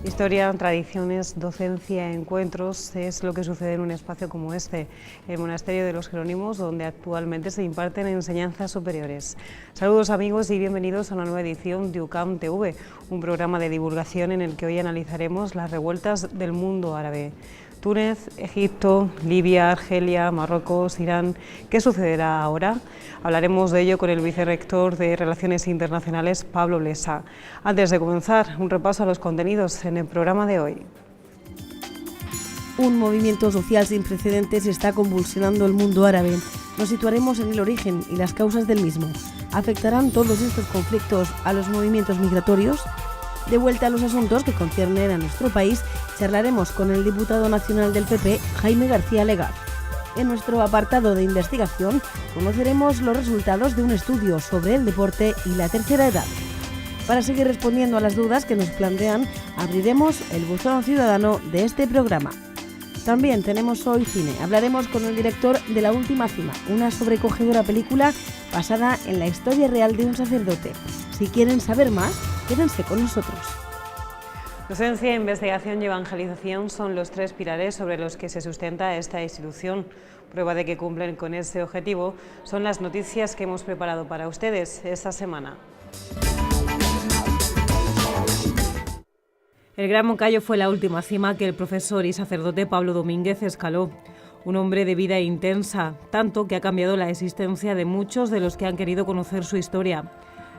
Historia, tradiciones, docencia, encuentros, es lo que sucede en un espacio como este, el Monasterio de los Jerónimos, donde actualmente se imparten enseñanzas superiores. Saludos amigos y bienvenidos a una nueva edición de UCAM TV, un programa de divulgación en el que hoy analizaremos las revueltas del mundo árabe. Túnez, Egipto, Libia, Argelia, Marruecos, Irán. ¿Qué sucederá ahora? Hablaremos de ello con el vicerrector de Relaciones Internacionales, Pablo Blesa. Antes de comenzar, un repaso a los contenidos en el programa de hoy. Un movimiento social sin precedentes está convulsionando el mundo árabe. Nos situaremos en el origen y las causas del mismo. ¿Afectarán todos estos conflictos a los movimientos migratorios? De vuelta a los asuntos que conciernen a nuestro país, charlaremos con el diputado nacional del PP, Jaime García Legar. En nuestro apartado de investigación, conoceremos los resultados de un estudio sobre el deporte y la tercera edad. Para seguir respondiendo a las dudas que nos plantean, abriremos el buzón ciudadano de este programa. También tenemos hoy cine. Hablaremos con el director de La Última Cima, una sobrecogedora película basada en la historia real de un sacerdote. Si quieren saber más, quédense con nosotros. Docencia, investigación y evangelización son los tres pilares sobre los que se sustenta esta institución. Prueba de que cumplen con ese objetivo son las noticias que hemos preparado para ustedes esta semana. El Gran Moncayo fue la última cima que el profesor y sacerdote Pablo Domínguez escaló. Un hombre de vida intensa, tanto que ha cambiado la existencia de muchos de los que han querido conocer su historia.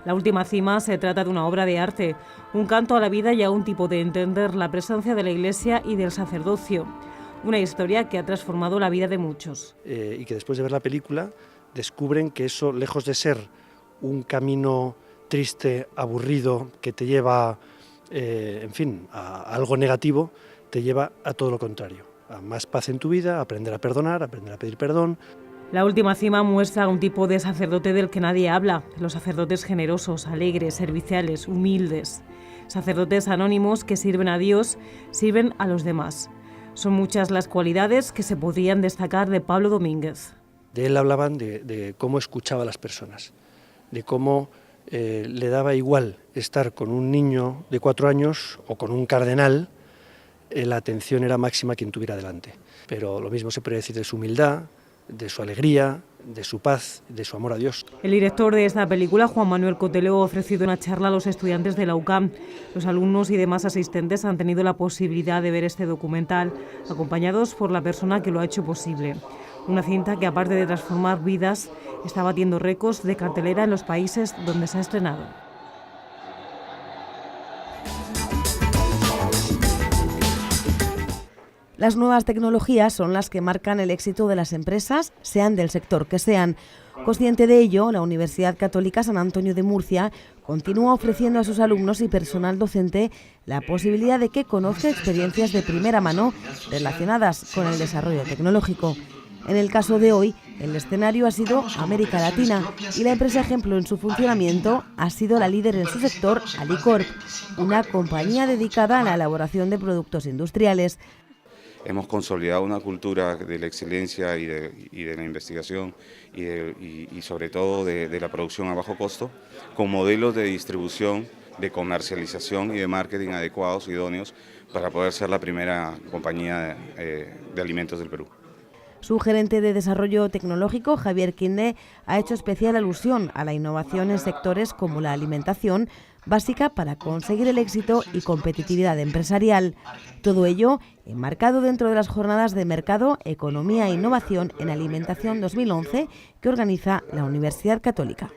La Última Cima se trata de una obra de arte, un canto a la vida y a un tipo de entender la presencia de la Iglesia y del sacerdocio. Una historia que ha transformado la vida de muchos. Y que después de ver la película descubren que eso, lejos de ser un camino triste, aburrido, que te lleva, a algo negativo, te lleva a todo lo contrario, a más paz en tu vida, a aprender a perdonar, a aprender a pedir perdón. La Última Cima muestra un tipo de sacerdote del que nadie habla, los sacerdotes generosos, alegres, serviciales, humildes. Sacerdotes anónimos que sirven a Dios, sirven a los demás. Son muchas las cualidades que se podrían destacar de Pablo Domínguez. De él hablaban de cómo escuchaba a las personas, de cómo le daba igual estar con un niño de 4 años o con un cardenal, la atención era máxima quien tuviera delante. Pero lo mismo se puede decir de su humildad, de su alegría, de su paz, de su amor a Dios. El director de esta película, Juan Manuel Cotelo, ha ofrecido una charla a los estudiantes de la UCAM. Los alumnos y demás asistentes han tenido la posibilidad de ver este documental, acompañados por la persona que lo ha hecho posible. Una cinta que, aparte de transformar vidas, está batiendo récords de cartelera en los países donde se ha estrenado. Las nuevas tecnologías son las que marcan el éxito de las empresas, sean del sector que sean. Consciente de ello, la Universidad Católica San Antonio de Murcia continúa ofreciendo a sus alumnos y personal docente la posibilidad de que conozca experiencias de primera mano relacionadas con el desarrollo tecnológico. En el caso de hoy, el escenario ha sido América Latina y la empresa ejemplo en su funcionamiento ha sido la líder en su sector, Alicorp, una compañía dedicada a la elaboración de productos industriales. Hemos consolidado una cultura de la excelencia y de la investigación y sobre todo de la producción a bajo costo, con modelos de distribución, de comercialización y de marketing adecuados, idóneos, para poder ser la primera compañía de alimentos del Perú. Su gerente de desarrollo tecnológico, Javier Quinde, ha hecho especial alusión a la innovación en sectores como la alimentación, básica para conseguir el éxito y competitividad empresarial. Todo ello enmarcado dentro de las jornadas de Mercado, Economía e Innovación en Alimentación 2011 que organiza la Universidad Católica.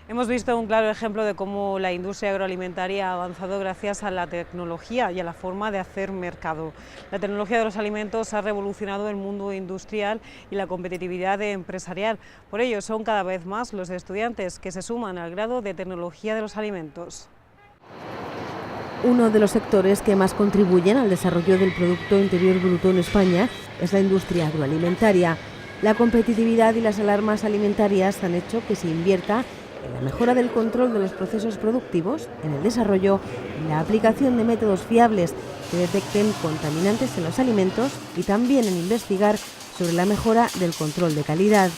Hemos visto un claro ejemplo de cómo la industria agroalimentaria ha avanzado gracias a la tecnología y a la forma de hacer mercado. La tecnología de los alimentos ha revolucionado el mundo industrial y la competitividad empresarial. Por ello, son cada vez más los estudiantes que se suman al grado de tecnología de los alimentos. Uno de los sectores que más contribuyen al desarrollo del Producto Interior Bruto en España es la industria agroalimentaria. La competitividad y las alarmas alimentarias han hecho que se invierta en la mejora del control de los procesos productivos, en el desarrollo y la aplicación de métodos fiables que detecten contaminantes en los alimentos y también en investigar sobre la mejora del control de calidad.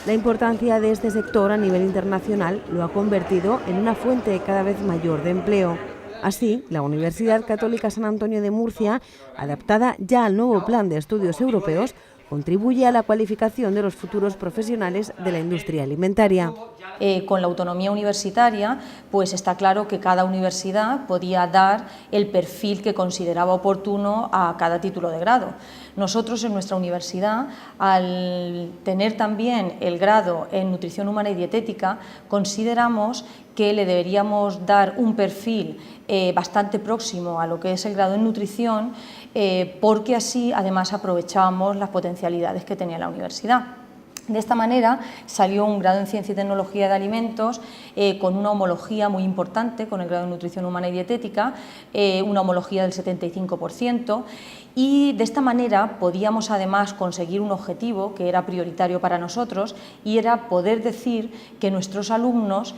La importancia de este sector a nivel internacional lo ha convertido en una fuente cada vez mayor de empleo. Así, la Universidad Católica San Antonio de Murcia, adaptada ya al nuevo Plan de Estudios Europeos, contribuye a la cualificación de los futuros profesionales de la industria alimentaria. Con la autonomía universitaria, pues está claro que cada universidad podía dar el perfil que consideraba oportuno a cada título de grado. Nosotros en nuestra universidad, al tener también el grado en Nutrición Humana y Dietética, consideramos que le deberíamos dar un perfil bastante próximo a lo que es el grado en Nutrición, porque así además aprovechábamos las potencialidades que tenía la universidad. De esta manera salió un grado en Ciencia y Tecnología de Alimentos con una homología muy importante con el grado en Nutrición Humana y Dietética, una homología del 75%, y de esta manera podíamos además conseguir un objetivo que era prioritario para nosotros, y era poder decir que nuestros alumnos,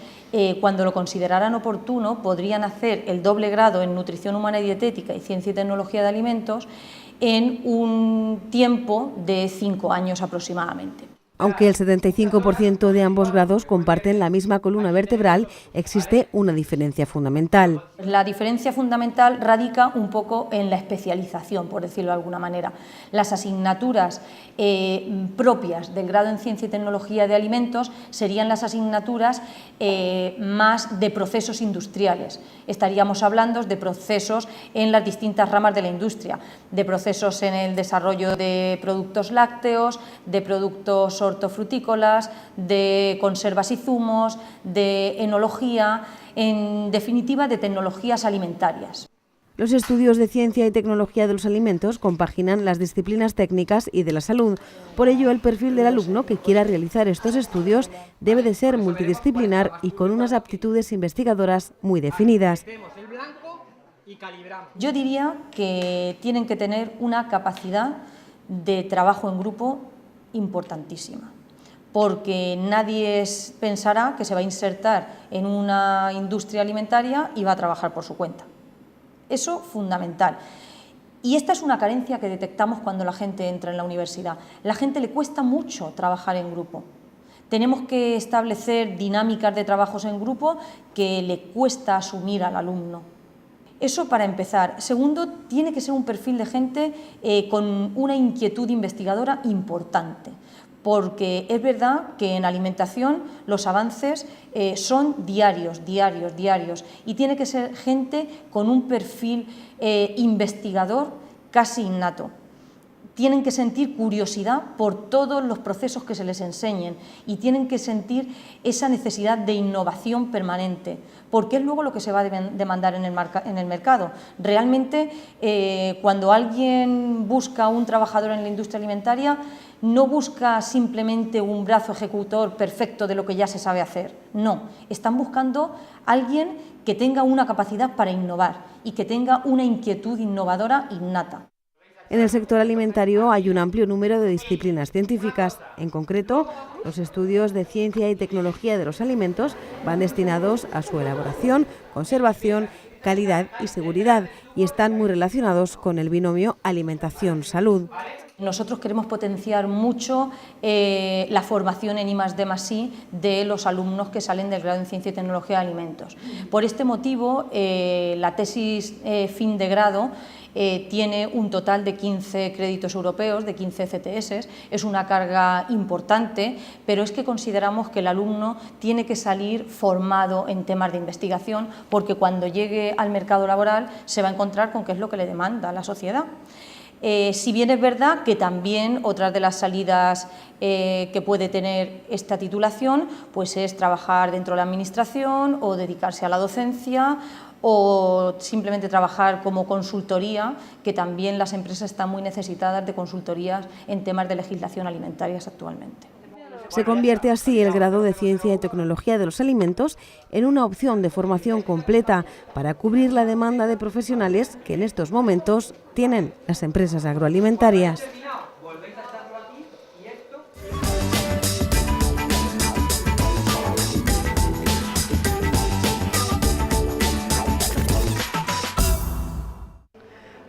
cuando lo consideraran oportuno, podrían hacer el doble grado en Nutrición Humana y Dietética y Ciencia y Tecnología de Alimentos en un tiempo de 5 años aproximadamente. Aunque el 75% de ambos grados comparten la misma columna vertebral, existe una diferencia fundamental. La diferencia fundamental radica un poco en la especialización, por decirlo de alguna manera. Las asignaturas propias del grado en Ciencia y Tecnología de Alimentos serían las asignaturas más de procesos industriales. Estaríamos hablando de procesos en las distintas ramas de la industria, de procesos en el desarrollo de productos lácteos, de productos hortofrutícolas, de conservas y zumos, de enología, en definitiva de tecnologías alimentarias. Los estudios de Ciencia y Tecnología de los Alimentos compaginan las disciplinas técnicas y de la salud. Por ello, el perfil del alumno que quiera realizar estos estudios debe de ser multidisciplinar y con unas aptitudes investigadoras muy definidas. Yo diría que tienen que tener una capacidad de trabajo en grupo importantísima, porque nadie pensará que se va a insertar en una industria alimentaria y va a trabajar por su cuenta. Eso fundamental. Y esta es una carencia que detectamos cuando la gente entra en la universidad. A la gente le cuesta mucho trabajar en grupo. Tenemos que establecer dinámicas de trabajos en grupo que le cuesta asumir al alumno. Eso para empezar. Segundo, tiene que ser un perfil de gente con una inquietud investigadora importante, porque es verdad que en alimentación los avances son diarios, y tiene que ser gente con un perfil investigador casi innato. Tienen que sentir curiosidad por todos los procesos que se les enseñen y tienen que sentir esa necesidad de innovación permanente, porque es luego lo que se va a demandar en el mercado. Realmente, cuando alguien busca un trabajador en la industria alimentaria, no busca simplemente un brazo ejecutor perfecto de lo que ya se sabe hacer. No, están buscando a alguien que tenga una capacidad para innovar y que tenga una inquietud innovadora innata. En el sector alimentario hay un amplio número de disciplinas científicas. En concreto, los estudios de Ciencia y Tecnología de los Alimentos van destinados a su elaboración, conservación, calidad y seguridad, y están muy relacionados con el binomio alimentación-salud. Nosotros queremos potenciar mucho la formación en I+D+I de los alumnos que salen del grado en Ciencia y Tecnología de Alimentos. Por este motivo, la tesis fin de grado tiene un total de 15 créditos europeos, de 15 CTS, es una carga importante, pero es que consideramos que el alumno tiene que salir formado en temas de investigación, porque cuando llegue al mercado laboral se va a encontrar con qué es lo que le demanda la sociedad. Si bien es verdad que también otras de las salidas que puede tener esta titulación pues es trabajar dentro de la administración o dedicarse a la docencia o simplemente trabajar como consultoría, que también las empresas están muy necesitadas de consultorías en temas de legislación alimentaria actualmente. Se convierte así el grado de Ciencia y Tecnología de los Alimentos en una opción de formación completa para cubrir la demanda de profesionales que en estos momentos tienen las empresas agroalimentarias.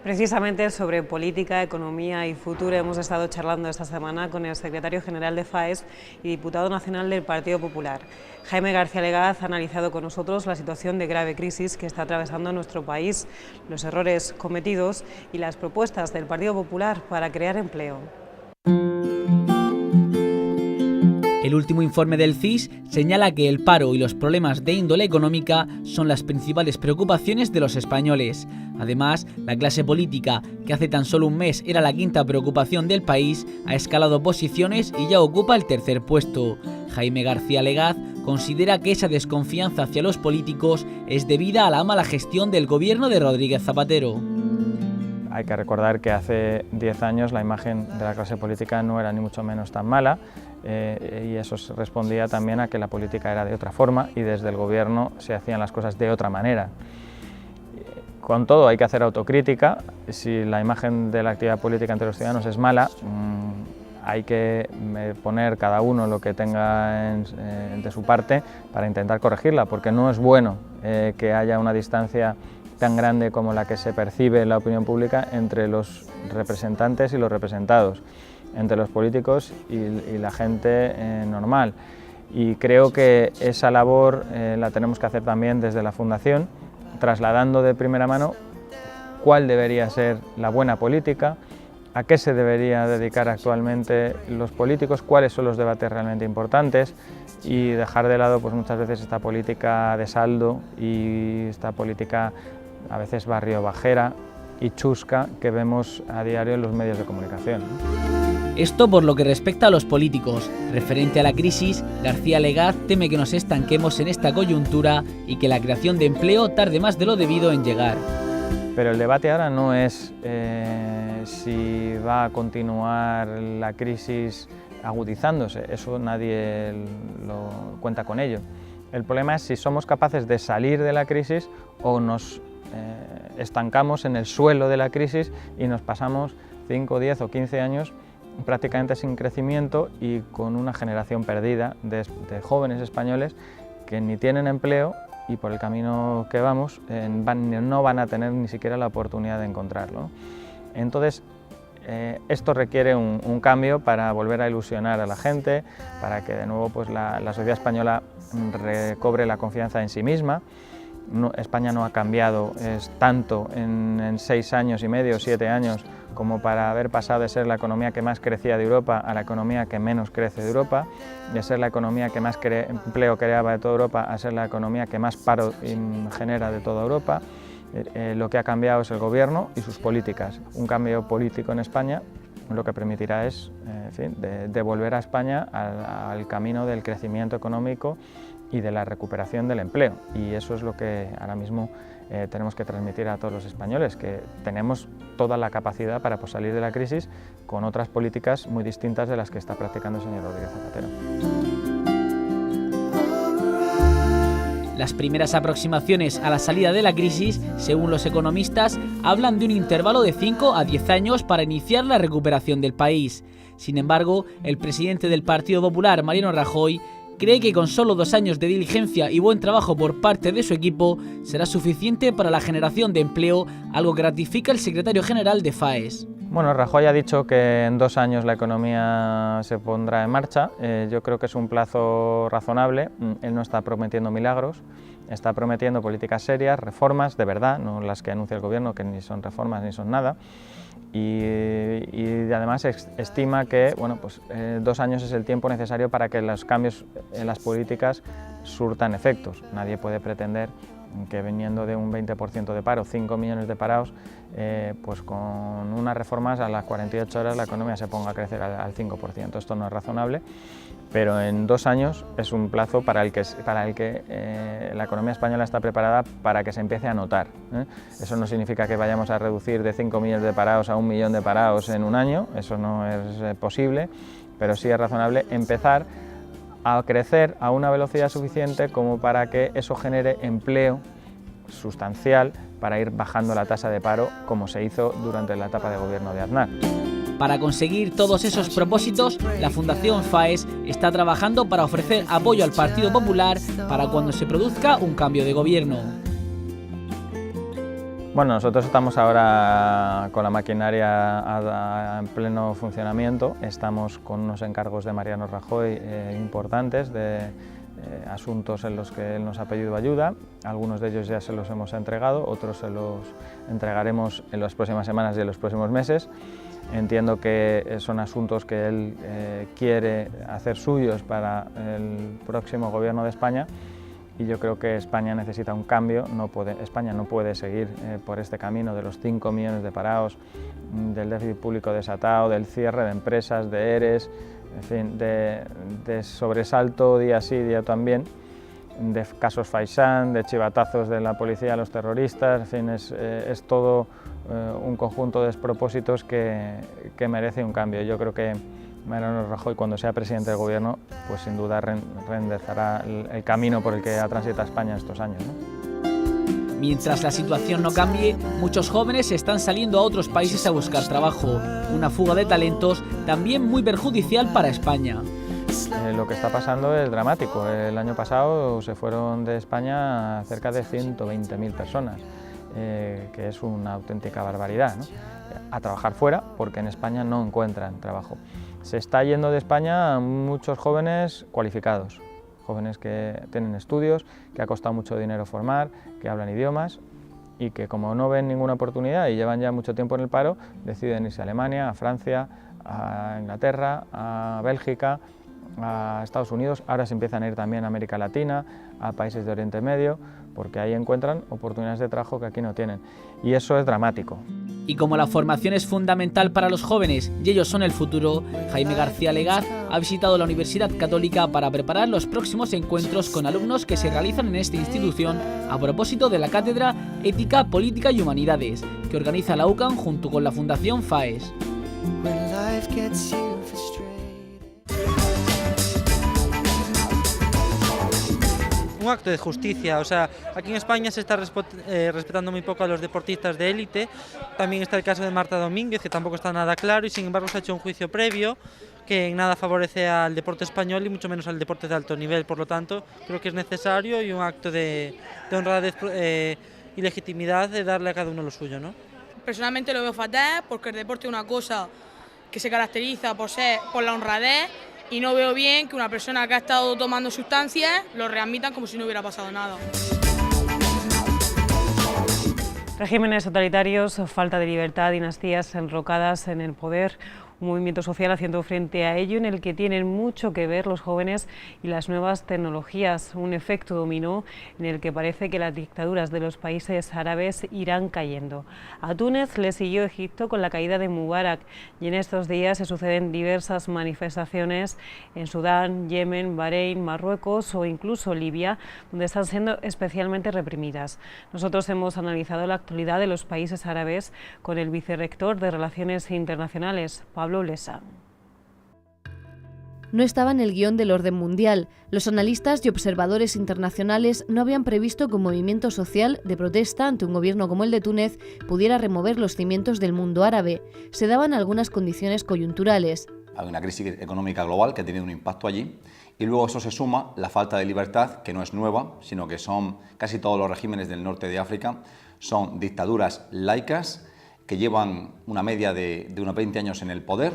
Precisamente sobre política, economía y futuro hemos estado charlando esta semana con el secretario general de FAES y diputado nacional del Partido Popular. Jaime García Legaz ha analizado con nosotros la situación de grave crisis que está atravesando nuestro país, los errores cometidos y las propuestas del Partido Popular para crear empleo. El último informe del CIS señala que el paro y los problemas de índole económica son las principales preocupaciones de los españoles. Además, la clase política, que hace tan solo un mes era la quinta preocupación del país, ha escalado posiciones y ya ocupa el tercer puesto. Jaime García Legaz considera que esa desconfianza hacia los políticos es debida a la mala gestión del gobierno de Rodríguez Zapatero. Hay que recordar que hace 10 años la imagen de la clase política no era ni mucho menos tan mala y eso respondía también a que la política era de otra forma y desde el gobierno se hacían las cosas de otra manera. Con todo hay que hacer autocrítica. Si la imagen de la actividad política entre los ciudadanos es mala, hay que poner cada uno lo que tenga de su parte para intentar corregirla, porque no es bueno que haya una distancia tan grande como la que se percibe en la opinión pública entre los representantes y los representados, entre los políticos y la gente normal. Y creo que esa labor la tenemos que hacer también desde la Fundación, trasladando de primera mano cuál debería ser la buena política, a qué se debería dedicar actualmente los políticos, cuáles son los debates realmente importantes y dejar de lado pues, muchas veces esta política de saldo y esta política a veces barrio bajera y chusca que vemos a diario en los medios de comunicación. Esto por lo que respecta a los políticos. Referente a la crisis, García Legaz teme que nos estanquemos en esta coyuntura y que la creación de empleo tarde más de lo debido en llegar. Pero el debate ahora no es si va a continuar la crisis agudizándose, eso nadie lo cuenta con ello. El problema es si somos capaces de salir de la crisis o nos estancamos en el suelo de la crisis y nos pasamos 5, 10 o 15 años prácticamente sin crecimiento y con una generación perdida de jóvenes españoles que ni tienen empleo y por el camino que vamos no van a tener ni siquiera la oportunidad de encontrarlo. Entonces, esto requiere un cambio para volver a ilusionar a la gente, para que de nuevo pues, la sociedad española recobre la confianza en sí misma. España no ha cambiado tanto en 6 años y medio, 7 años, como para haber pasado de ser la economía que más crecía de Europa a la economía que menos crece de Europa, de ser la economía que más empleo creaba de toda Europa a ser la economía que más paro genera de toda Europa. Lo que ha cambiado es el gobierno y sus políticas. Un cambio político en España lo que permitirá es de volver a España al camino del crecimiento económico y de la recuperación del empleo. Y eso es lo que ahora mismo tenemos que transmitir a todos los españoles, que tenemos toda la capacidad para salir de la crisis con otras políticas muy distintas de las que está practicando el señor Rodríguez Zapatero. Las primeras aproximaciones a la salida de la crisis, según los economistas, hablan de un intervalo de 5 a 10 años para iniciar la recuperación del país. Sin embargo, el presidente del Partido Popular, Mariano Rajoy, cree que con solo 2 años de diligencia y buen trabajo por parte de su equipo será suficiente para la generación de empleo, algo que ratifica el secretario general de FAES. Bueno, Rajoy ha dicho que en 2 años la economía se pondrá en marcha. Yo creo que es un plazo razonable. Él no está prometiendo milagros, está prometiendo políticas serias, reformas de verdad, no las que anuncia el gobierno, que ni son reformas ni son nada. Y además estima que 2 años es el tiempo necesario para que los cambios en las políticas surtan efectos. Nadie puede pretender que viniendo de un 20% de paro, 5 millones de parados, pues con unas reformas a las 48 horas la economía se ponga a crecer al 5%. Esto no es razonable, pero en 2 años es un plazo para el que la economía española está preparada para que se empiece a notar. Eso no significa que vayamos a reducir de 5 millones de parados a 1 millón de parados en un año, eso no es posible, pero sí es razonable empezar a crecer a una velocidad suficiente como para que eso genere empleo sustancial para ir bajando la tasa de paro, como se hizo durante la etapa de gobierno de Aznar. Para conseguir todos esos propósitos, la Fundación FAES está trabajando para ofrecer apoyo al Partido Popular para cuando se produzca un cambio de gobierno. Bueno, nosotros estamos ahora con la maquinaria en pleno funcionamiento, estamos con unos encargos de Mariano Rajoy importantes de asuntos en los que él nos ha pedido ayuda, algunos de ellos ya se los hemos entregado, otros se los entregaremos en las próximas semanas y en los próximos meses. Entiendo que son asuntos que él quiere hacer suyos para el próximo gobierno de España y yo creo que España necesita un cambio. España no puede seguir por este camino de los 5 millones de parados, del déficit público desatado, del cierre de empresas, de ERES, en fin, de sobresalto día sí, día también, de casos Faisán, de chivatazos de la policía a los terroristas, en fin, es todo un conjunto de despropósitos que merece un cambio. Yo creo que Mariano Rajoy, cuando sea presidente del gobierno, pues sin duda reenderezará el camino por el que ha transitado España estos años, ¿no? Mientras la situación no cambie, muchos jóvenes están saliendo a otros países a buscar trabajo, una fuga de talentos también muy perjudicial para España. Lo que está pasando es dramático. El año pasado se fueron de España cerca de 120.000 personas, que es una auténtica barbaridad, ¿no? A trabajar fuera, porque en España no encuentran trabajo. Se está yendo de España muchos jóvenes cualificados, jóvenes que tienen estudios, que ha costado mucho dinero formar, que hablan idiomas y que como no ven ninguna oportunidad y llevan ya mucho tiempo en el paro, deciden irse a Alemania, a Francia, a Inglaterra, a Bélgica, a Estados Unidos. Ahora se empiezan a ir también a América Latina, a países de Oriente Medio, porque ahí encuentran oportunidades de trabajo que aquí no tienen. Y eso es dramático. Y como la formación es fundamental para los jóvenes y ellos son el futuro, Jaime García Legaz ha visitado la Universidad Católica para preparar los próximos encuentros con alumnos que se realizan en esta institución a propósito de la Cátedra Ética, Política y Humanidades, que organiza la UCAM junto con la Fundación FAES. Un acto de justicia, o sea, aquí en España se está respetando muy poco a los deportistas de élite. También está el caso de Marta Domínguez, que tampoco está nada claro y sin embargo se ha hecho un juicio previo que en nada favorece al deporte español y mucho menos al deporte de alto nivel. Por lo tanto, creo que es necesario y un acto de honradez y legitimidad de darle a cada uno lo suyo, ¿no? Personalmente lo veo fatal porque el deporte es una cosa que se caracteriza por la honradez. Y no veo bien que una persona que ha estado tomando sustancias lo readmitan como si no hubiera pasado nada. Regímenes totalitarios, falta de libertad, dinastías enrocadas en el poder, un movimiento social haciendo frente a ello en el que tienen mucho que ver los jóvenes y las nuevas tecnologías, un efecto dominó en el que parece que las dictaduras de los países árabes irán cayendo. A Túnez le siguió Egipto con la caída de Mubarak y en estos días se suceden diversas manifestaciones en Sudán, Yemen, Bahrein, Marruecos o incluso Libia, donde están siendo especialmente reprimidas. Nosotros hemos analizado la actualidad de los países árabes con el vicerrector de Relaciones Internacionales, Pablo Lesa. No estaba en el guión del orden mundial. Los analistas y observadores internacionales no habían previsto que un movimiento social de protesta ante un gobierno como el de Túnez pudiera remover los cimientos del mundo árabe. Se daban algunas condiciones coyunturales. Hay una crisis económica global que ha tenido un impacto allí y luego eso se suma la falta de libertad, que no es nueva, sino que son casi todos los regímenes del norte de África, son dictaduras laicas que llevan una media de unos 20 años en el poder.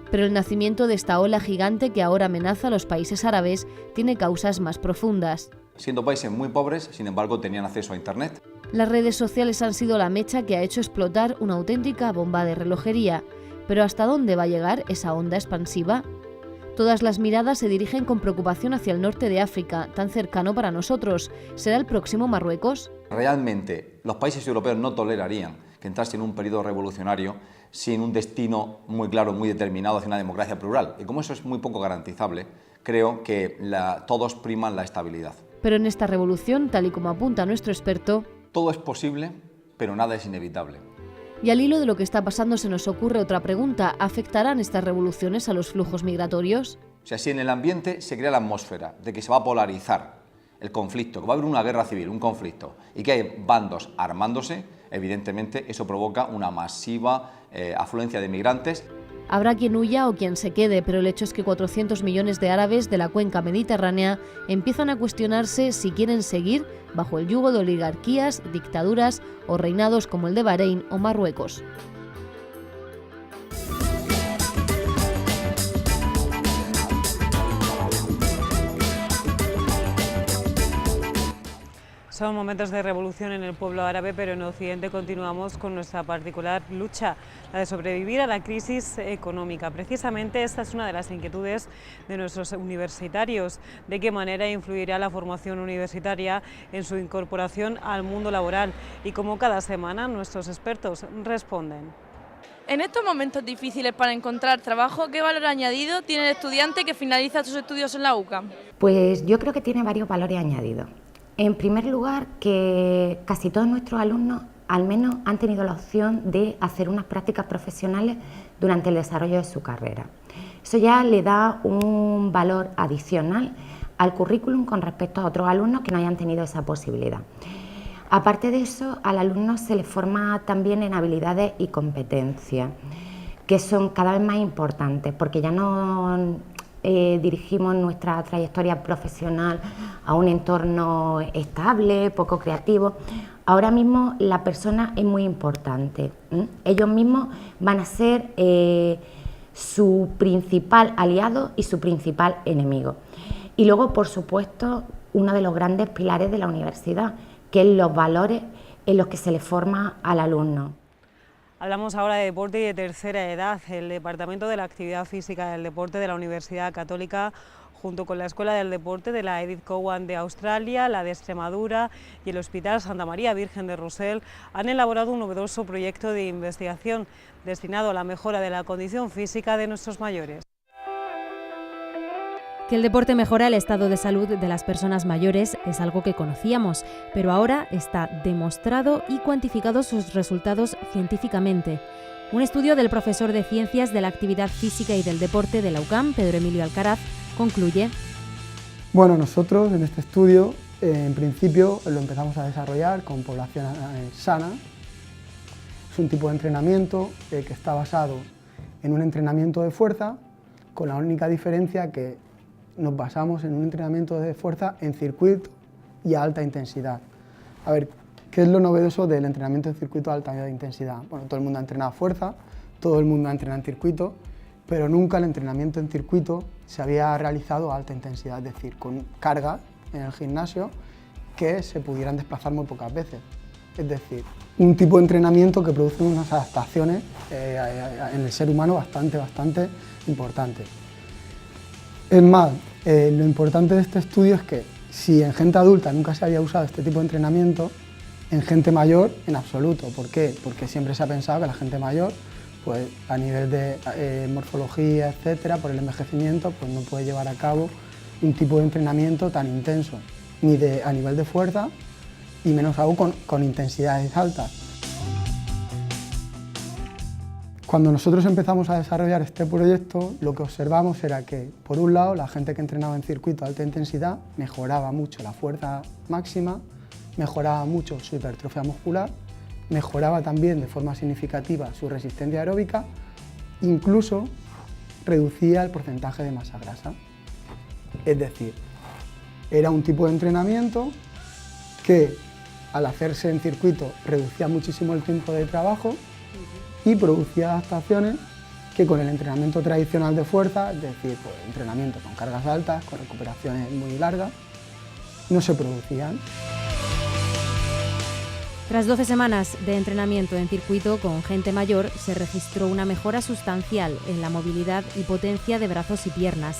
Pero el nacimiento de esta ola gigante que ahora amenaza a los países árabes tiene causas más profundas. Siendo países muy pobres, sin embargo, tenían acceso a Internet. Las redes sociales han sido la mecha que ha hecho explotar una auténtica bomba de relojería. Pero ¿hasta dónde va a llegar esa onda expansiva? Todas las miradas se dirigen con preocupación hacia el norte de África, tan cercano para nosotros. ¿Será el próximo Marruecos? Realmente, los países europeos no tolerarían que entrase en un periodo revolucionario sin un destino muy claro, muy determinado hacia una democracia plural. Y como eso es muy poco garantizable, creo que todos priman la estabilidad. Pero en esta revolución, tal y como apunta nuestro experto, todo es posible, pero nada es inevitable. Y al hilo de lo que está pasando se nos ocurre otra pregunta: ¿afectarán estas revoluciones a los flujos migratorios? O sea, si en el ambiente se crea la atmósfera de que se va a polarizar el conflicto, que va a haber una guerra civil, un conflicto, y que hay bandos armándose, evidentemente eso provoca una masiva afluencia de migrantes. Habrá quien huya o quien se quede, pero el hecho es que 400 millones de árabes de la cuenca mediterránea empiezan a cuestionarse si quieren seguir bajo el yugo de oligarquías, dictaduras o reinados como el de Bahrein o Marruecos. Son momentos de revolución en el pueblo árabe, pero en Occidente continuamos con nuestra particular lucha, la de sobrevivir a la crisis económica. Precisamente esta es una de las inquietudes de nuestros universitarios: de qué manera influirá la formación universitaria en su incorporación al mundo laboral. Y como cada semana, nuestros expertos responden. En estos momentos difíciles para encontrar trabajo, ¿qué valor añadido tiene el estudiante que finaliza sus estudios en la UCAM? Pues yo creo que tiene varios valores añadidos. En primer lugar, que casi todos nuestros alumnos al menos han tenido la opción de hacer unas prácticas profesionales durante el desarrollo de su carrera. Eso ya le da un valor adicional al currículum con respecto a otros alumnos que no hayan tenido esa posibilidad. Aparte de eso, al alumno se le forma también en habilidades y competencias, que son cada vez más importantes, porque ya no dirigimos nuestra trayectoria profesional a un entorno estable, poco creativo. Ahora mismo la persona es muy importante. Ellos mismos van a ser su principal aliado y su principal enemigo. Y luego, por supuesto, uno de los grandes pilares de la universidad, que es los valores en los que se le forma al alumno. Hablamos ahora de deporte y de tercera edad. El Departamento de la Actividad Física y del Deporte de la Universidad Católica, junto con la Escuela del Deporte de la Edith Cowan de Australia, la de Extremadura y el Hospital Santa María Virgen de Rossell, han elaborado un novedoso proyecto de investigación destinado a la mejora de la condición física de nuestros mayores. Que el deporte mejora el estado de salud de las personas mayores es algo que conocíamos, pero ahora está demostrado y cuantificado sus resultados científicamente. Un estudio del profesor de Ciencias de la Actividad Física y del Deporte de la UCAM, Pedro Emilio Alcaraz, concluye. Bueno, nosotros en este estudio, en principio, lo empezamos a desarrollar con población sana. Es un tipo de entrenamiento que está basado en un entrenamiento de fuerza, con la única diferencia que nos basamos en un entrenamiento de fuerza en circuito y a alta intensidad. A ver, ¿qué es lo novedoso del entrenamiento en circuito a alta intensidad? Bueno, todo el mundo ha entrenado fuerza, todo el mundo ha entrenado en circuito, pero nunca el entrenamiento en circuito se había realizado a alta intensidad, es decir, con cargas en el gimnasio que se pudieran desplazar muy pocas veces. Es decir, un tipo de entrenamiento que produce unas adaptaciones en el ser humano bastante importantes. Es más, lo importante de este estudio es que si en gente adulta nunca se había usado este tipo de entrenamiento, en gente mayor en absoluto. ¿Por qué? Porque siempre se ha pensado que la gente mayor, pues a nivel de morfología, etcétera, por el envejecimiento, pues no puede llevar a cabo un tipo de entrenamiento tan intenso, ni a nivel de fuerza, y menos aún con intensidades altas. Cuando nosotros empezamos a desarrollar este proyecto, lo que observamos era que, por un lado, la gente que entrenaba en circuito de alta intensidad mejoraba mucho la fuerza máxima, mejoraba mucho su hipertrofia muscular, mejoraba también de forma significativa su resistencia aeróbica, incluso reducía el porcentaje de masa grasa. Es decir, era un tipo de entrenamiento que, al hacerse en circuito, reducía muchísimo el tiempo de trabajo y producía adaptaciones que con el entrenamiento tradicional de fuerza, es decir, pues, entrenamiento con cargas altas, con recuperaciones muy largas, no se producían. Tras 12 semanas de entrenamiento en circuito con gente mayor, se registró una mejora sustancial en la movilidad y potencia de brazos y piernas.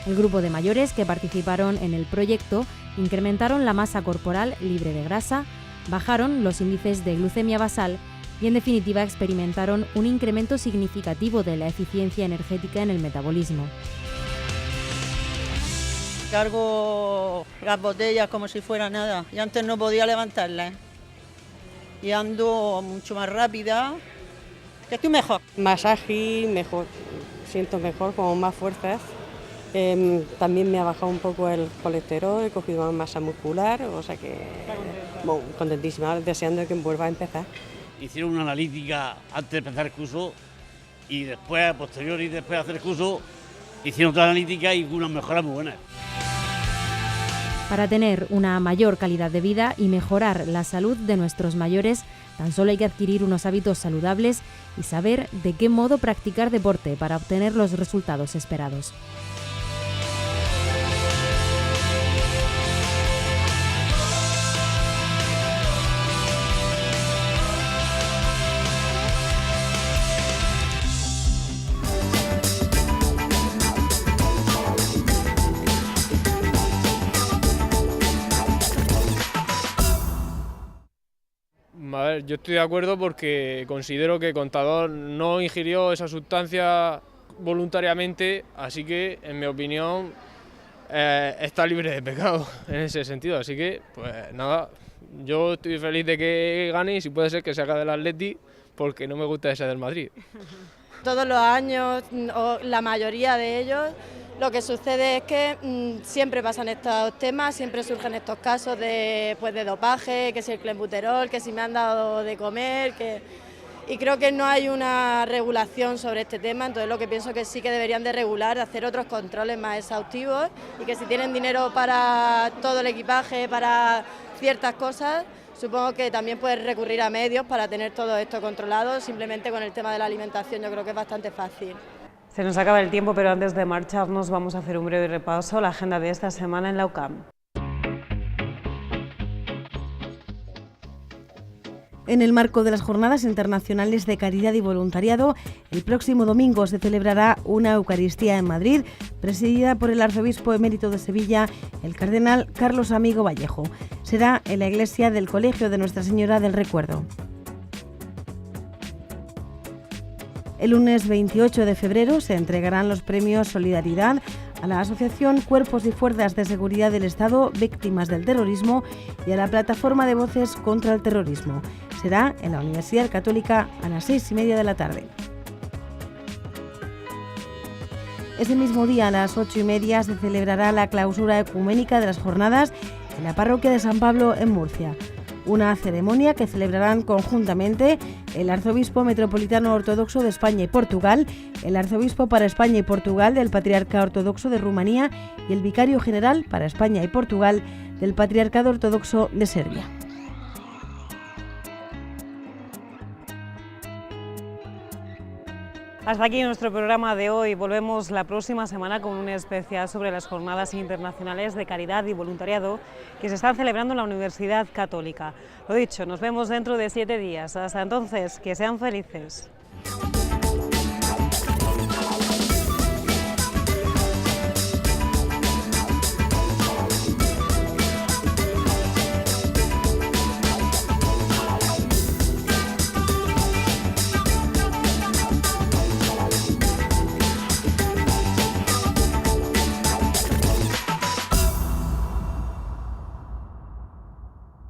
El grupo de mayores que participaron en el proyecto incrementaron la masa corporal libre de grasa, bajaron los índices de glucemia basal y, en definitiva, experimentaron un incremento significativo de la eficiencia energética en el metabolismo. Cargo las botellas como si fuera nada, y antes no podía levantarlas. Y ando mucho más rápida, que estoy mejor. Más ágil, mejor, siento mejor, como más fuerzas. También me ha bajado un poco el colesterol, he cogido más masa muscular, o sea que bueno, contentísima, deseando que vuelva a empezar. Hicieron una analítica antes de empezar el curso y después, a posteriori, después de hacer el curso, hicieron otra analítica y unas mejoras muy buenas. Para tener una mayor calidad de vida y mejorar la salud de nuestros mayores, tan solo hay que adquirir unos hábitos saludables y saber de qué modo practicar deporte para obtener los resultados esperados. A ver, yo estoy de acuerdo porque considero que Contador no ingirió esa sustancia voluntariamente, así que, en mi opinión, está libre de pecado en ese sentido. Así que, pues nada, yo estoy feliz de que gane y si puede ser que se haga del Atleti, porque no me gusta ese del Madrid. Todos los años, o la mayoría de ellos, lo que sucede es que siempre pasan estos temas, siempre surgen estos casos de dopaje, que si el clenbuterol, que si me han dado de comer, y creo que no hay una regulación sobre este tema, entonces lo que pienso que sí que deberían de regular, hacer otros controles más exhaustivos y que si tienen dinero para todo el equipaje, para ciertas cosas, supongo que también pueden recurrir a medios para tener todo esto controlado. Simplemente con el tema de la alimentación yo creo que es bastante fácil. Se nos acaba el tiempo, pero antes de marcharnos vamos a hacer un breve repaso a la agenda de esta semana en la UCAM. En el marco de las Jornadas Internacionales de Caridad y Voluntariado, el próximo domingo se celebrará una Eucaristía en Madrid, presidida por el arzobispo emérito de Sevilla, el cardenal Carlos Amigo Vallejo. Será en la iglesia del Colegio de Nuestra Señora del Recuerdo. El lunes 28 de febrero se entregarán los premios Solidaridad a la Asociación Cuerpos y Fuerzas de Seguridad del Estado Víctimas del Terrorismo y a la Plataforma de Voces contra el Terrorismo. Será en la Universidad Católica a las 6:30 de la tarde. Ese mismo día a las 8:30 se celebrará la clausura ecuménica de las jornadas en la parroquia de San Pablo en Murcia. Una ceremonia que celebrarán conjuntamente el arzobispo metropolitano ortodoxo de España y Portugal, el arzobispo para España y Portugal del Patriarcado Ortodoxo de Rumanía y el vicario general para España y Portugal del Patriarcado Ortodoxo de Serbia. Hasta aquí nuestro programa de hoy. Volvemos la próxima semana con un especial sobre las Jornadas Internacionales de Caridad y Voluntariado que se están celebrando en la Universidad Católica. Lo dicho, nos vemos dentro de 7 días. Hasta entonces, que sean felices.